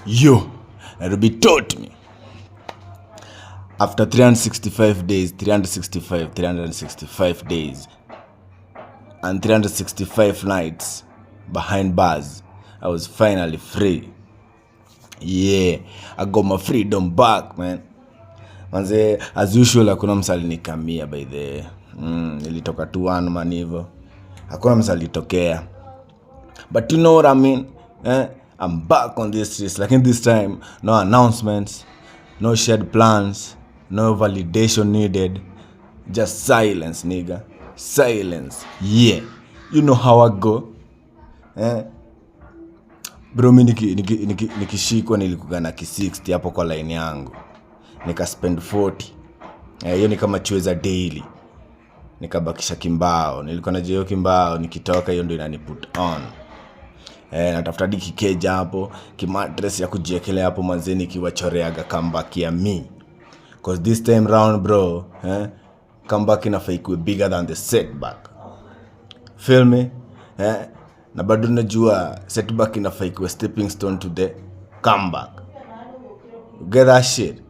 Yo, Nairobi taught me. After 365 days, and 365 nights behind bars, I was finally free. Yeah, I got my freedom back, man. Manze, as usual, hakuna msali nikamia by the nilitoka tu one man hivyo. Hakuna msali tokea. But you know what I mean? I'm back on this streets. Like in this time, no announcements, no shared plans, no validation needed. Just silence, nigga. Silence. Yeah. You know how I go. Bro, mi nikishikwa nilikuwa na ki-60 hapo kwa line yangu. Nika spend 40. Hiyo ni kama chweza daily. Nikabakisha kimbao. Nilikuwa na hiyo kimbao, nikitoka hiyo ndio inaniput on. Natafuta diki keja hapo, kimatress ya kujiekelea hapo manzeni kiwachoreaga comeback ya me. Cause this time round bro, comeback inafaa ikuwe bigger than the setback. Feel me? Na bado najua setback inafaa ikuwe stepping stone to the comeback. You get that shit?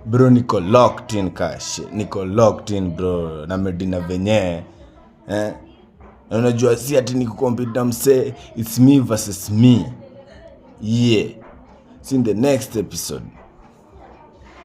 Bro, niko locked in cash. Niko locked in bro. Na medina venye. Na unajua si ati ni kucompete na mse. It's me versus me. Yeah. See in the next episode.